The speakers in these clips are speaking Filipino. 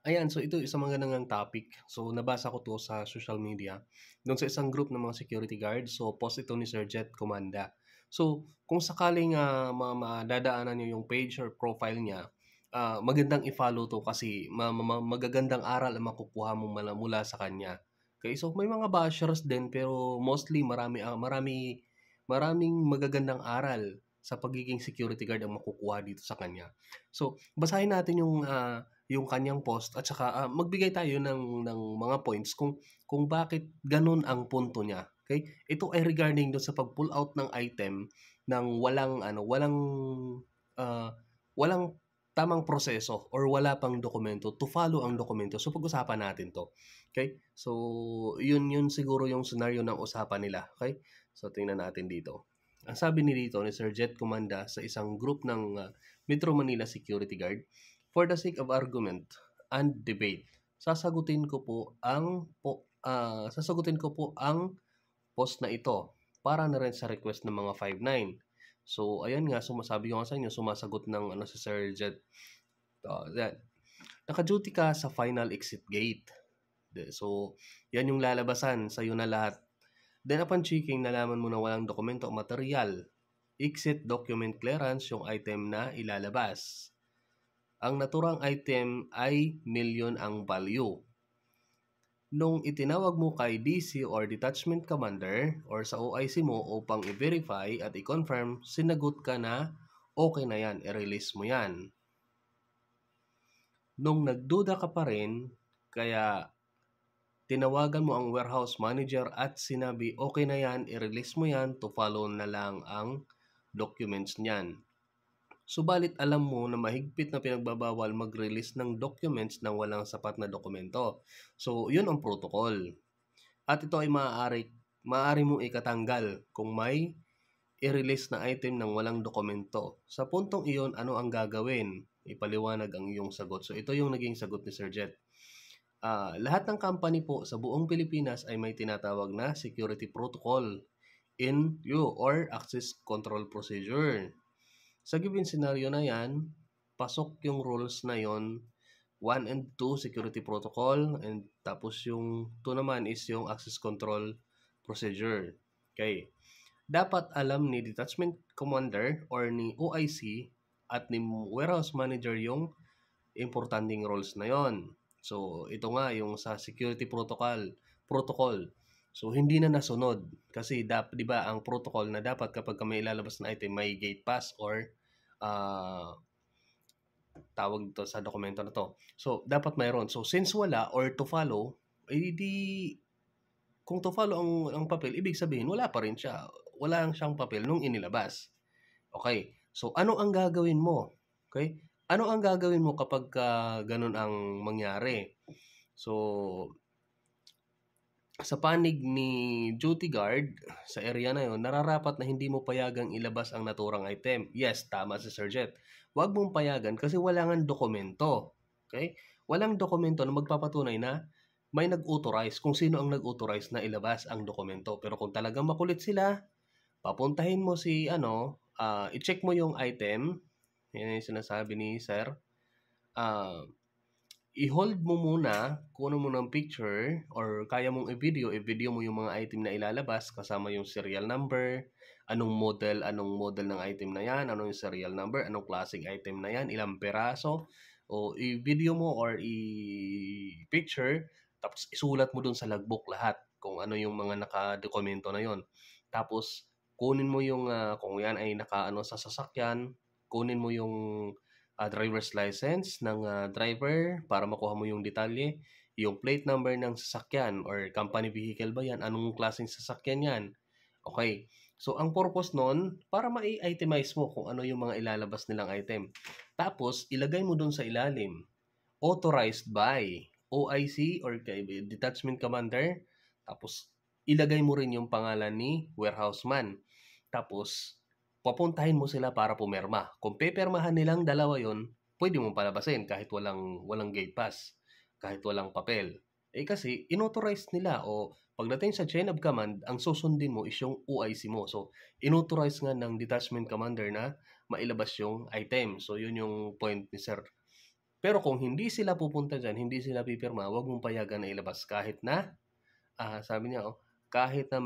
Ayan, so ito isang magandang topic. So nabasa ko 'to sa social media, do'n sa isang group ng mga security guard. So post ito ni Sir Jet Comanda. So kung sakaling, madadaanan niyo yung page or profile niya, magandang i-follow 'to kasi magagandang aral ang makukuha mo mula sa kanya. Okay, so may mga bashers din pero mostly maraming magagandang aral sa pagiging security guard ang makukuha dito sa kanya. So basahin natin yung kanyang post at saka, magbigay tayo ng mga points kung bakit gano'n ang punto niya, okay. Ito ay regarding do'n sa pag-pull out ng item ng ah, walang tamang proseso or wala pang dokumento to follow ang dokumento. So pag-usapan natin 'to, okay. So yun siguro yung scenario ng usapan nila, okay. So tingnan natin dito. Ang sabi dito ni Sir Jet Comanda sa isang group ng, Metro Manila Security Guard, "For the sake of argument and debate, sasagutin ko po ang post na ito para na rin sa request ng mga 5-9." So ayan nga, sumasabi ko nga sa inyo, sumasagot ng si Sir Jet, yan. "Naka-duty ka sa final exit gate. So yan yung lalabasan sa'yo na lahat. Then upon checking, nalaman mo na walang dokumento o materyal. Exit document clearance yung item na ilalabas. Ang naturang item ay milyon ang value. Nung itinawag mo kay DC or Detachment Commander or sa OIC mo upang i-verify at i-confirm, sinagot ka na okay na yan, i-release mo yan. Nung nagduda ka pa rin, kaya tinawagan mo ang warehouse manager at sinabi okay na yan, i-release mo yan, to follow na lang ang documents niyan. Subalit alam mo na mahigpit na pinagbabawal mag-release ng documents nang walang sapat na dokumento. So, yun ang protocol. At ito ay maaari mong ikatanggal kung may i-release na item nang walang dokumento. Sa puntong iyon, ano ang gagawin? Ipaliwanag ang iyong sagot. So, ito yung naging sagot ni Sir Jet. Lahat ng company po sa buong Pilipinas ay may tinatawag na security protocol in or access control procedure. Sa given scenario na yan, pasok yung rules na yon, 1 and 2 security protocol, and tapos yung 2 naman is yung access control procedure. Okay. Dapat alam ni Detachment Commander or ni OIC at ni Warehouse Manager yung importanteng rules na yon. So, ito nga yung sa security protocol. So, hindi na nasunod kasi 'di ba ang protocol na dapat kapag may ilalabas na item may gate pass or tawag dito sa dokumento na to. So, dapat mayroon. So, since wala or to follow, kung to follow ang papel, ibig sabihin wala pa rin siya. Wala lang siyang papel nung inilabas. Okay. So, ano ang gagawin mo? Okay? Ano ang gagawin mo kapag ganun ang mangyari? So, sa panig ni duty guard sa area na yon, nararapat na hindi mo payagang ilabas ang naturang item. Yes, tama si Sir Jet. Huwag mong payagan kasi wala ngang dokumento. Okay? Walang dokumento na magpapatunay na may nag-authorize, kung sino ang nag-authorize na ilabas ang dokumento. Pero kung talagang makulit sila, papuntahin mo i-check mo yung item. Yan yung sinasabi ni Sir. I-hold mo muna, kunin mo ng picture or kaya mong i-video mo yung mga item na ilalabas kasama yung serial number, anong model ng item na yan, anong yung serial number, anong klaseng item na yan, ilang peraso, o i-video mo or i-picture, tapos isulat mo dun sa logbook lahat kung ano yung mga nakadokumento na yon. Tapos kunin mo yung kung yan ay nakaano sa sasakyan, kunin mo yung driver's license ng driver para makuha mo yung detalye, yung plate number ng sasakyan or company vehicle ba yan, anong klaseng sasakyan yan. Okay. So, ang purpose nun, para ma-itemize mo kung ano yung mga ilalabas nilang item. Tapos, ilagay mo dun sa ilalim, authorized by OIC or Detachment Commander. Tapos, ilagay mo rin yung pangalan ni warehouse man. Tapos, papuntahin mo sila para pumirma. Kung pepermahan nilang dalawa yon, pwede mong palabasin kahit walang gate pass, kahit walang papel. Kasi inauthorize nila o pagdating sa chain of command, ang susundin mo is yung OIC mo. So, inauthorize nga ng detachment commander na mailabas yung item. So, yun yung point ni Sir Pero kung hindi sila pupunta diyan, hindi sila pipirma, wag mong payagan na ilabas kahit na, sabi niya, kahit na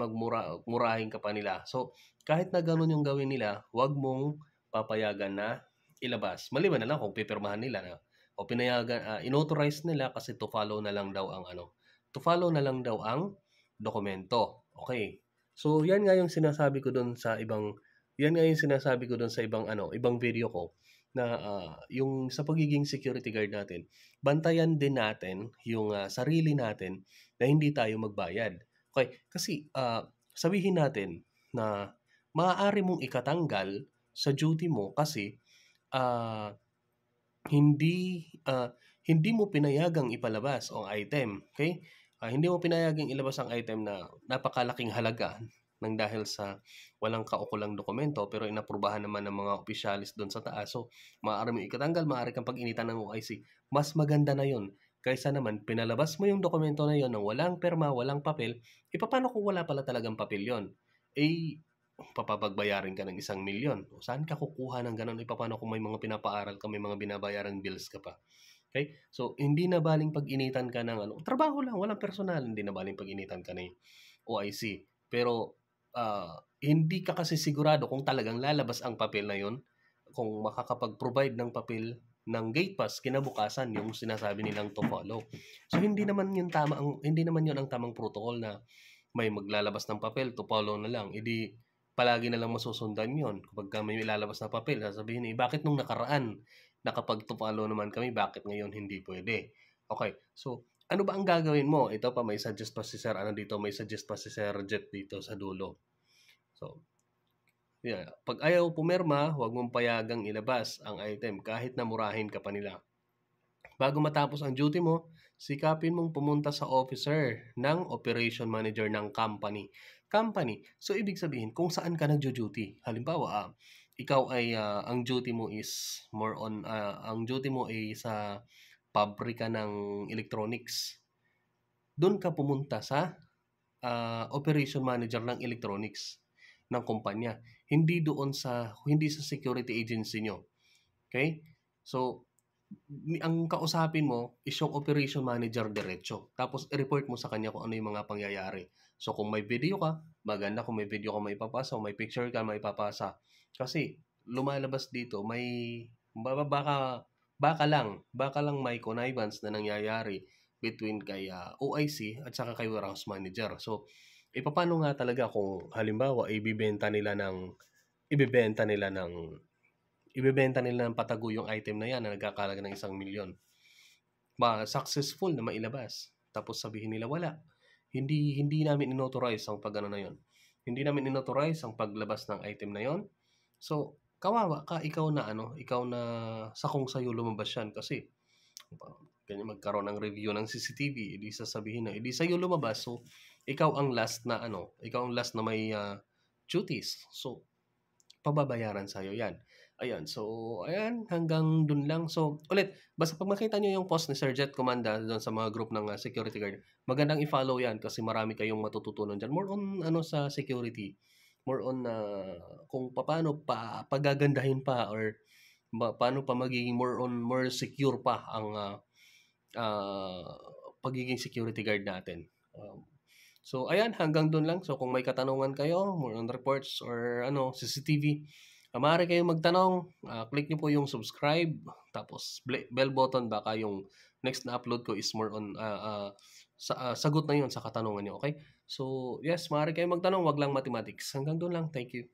murahin ka pa nila. So, kahit na gano'n yung gawin nila, wag mong papayagan na ilabas. Maliban na lang kung pipirmahan nila na o pinayagan, inauthorize nila kasi to follow na lang daw ang to follow na lang daw ang dokumento. Okay. So, yan nga yung sinasabi ko do'n sa ibang video ko na yung sa pagiging security guard natin, bantayan din natin yung sarili natin na hindi tayo magbayad. Okay, kasi sabihin natin na maaari mong ikatanggal sa duty mo kasi ah, hindi hindi mo pinayagang ipalabas ang item. Okay? Hindi mo pinayagang ilabas ang item na napakalaking halaga nang dahil sa walang kaukulang dokumento pero inaprubahan naman ng mga opisyalis doon sa taas. So, maaari mo ikatanggal, maaari kang pag-initan ng OIC. Mas maganda na yon kaysa naman pinalabas mo yung dokumento na yon nang walang perma, walang papel. Paano kung wala pala talagang papel yon? Papapagbayarin ka ng 1,000,000. O saan ka kukuha ng gano'n? Paano kung may mga pinapaaral ka, may mga binabayarang bills ka pa? Okay? So, hindi na baling pag-initan ka ng trabaho lang, walang personal, hindi na baling pag-initan ka ng OIC. Pero, hindi ka kasi sigurado kung talagang lalabas ang papel na yon, kung makakapag-provide ng papel ng gate pass kinabukasan yung sinasabi nilang to follow. So, hindi naman yun ang tamang protocol na may maglalabas ng papel, to follow na lang. Palagi na lang masusundan yon. Kapag may ilalabas na papel, sasabihin bakit nung nakaraan nakapag-to follow naman kami, bakit ngayon hindi pwede? Okay, so ano ba ang gagawin mo? Ito pa, may suggest pa si Sir, may suggest pa si Sir Jet dito sa dulo. So, yeah. Pag ayaw pumirma, huwag mong payagang ilabas ang item kahit na murahin ka pa nila. Bago matapos ang duty mo, sikapin mong pumunta sa officer ng operation manager ng company. So ibig sabihin kung saan ka nagjo-duty. Halimbawa, ikaw ay ang duty mo is ang duty mo ay sa pabrika ng electronics. Doon ka pumunta sa operation manager ng electronics ng kumpanya. Hindi sa security agency nyo. Okay? So, ang kausapin mo is yung operation manager diretso. Tapos i-report mo sa kanya kung ano yung mga pangyayari. So kung may video ka, maganda kung may video ka maipapasa, o may picture ka maipapasa. Kasi lumalabas dito baka lang may connivance na nangyayari between kay OIC at saka kay warehouse manager. So paano nga talaga kung halimbawa ibebenta nila ng patago yung item na yan na nagkakalaga ng 1,000,000. Successful na mailabas. Tapos sabihin nila wala. Hindi namin inauthorize ang pag na yon. Hindi namin inauthorize ang paglabas ng item na yon. So, kawawa ka, ikaw na sa kung sa'yo lumabas yan kasi ganyan magkaroon ng review ng CCTV, edi sasabihin na edi sa'yo lumabas. So, ikaw ang last na may duties. So, pababayaran sa'yo yan. Ayan, so ayan, hanggang dun lang. So ulit, basta pag makita nyo yung post ni Sir Jet Comanda doon sa mga group ng security guard, magandang i-follow yan kasi marami kayong matututunan dyan. More on sa security. More on kung paano pagagandahin pa or paano pa magiging more secure pa ang pagiging security guard natin. So ayan, hanggang dun lang. So kung may katanungan kayo, more on reports or CCTV, maaari kayong magtanong. Click nyo po yung subscribe, tapos bell button, baka yung next na upload ko is more on sagot na yun sa katanungan nyo. Okay? So yes, maaari kayong magtanong, wag lang mathematics. Hanggang dun lang. Thank you.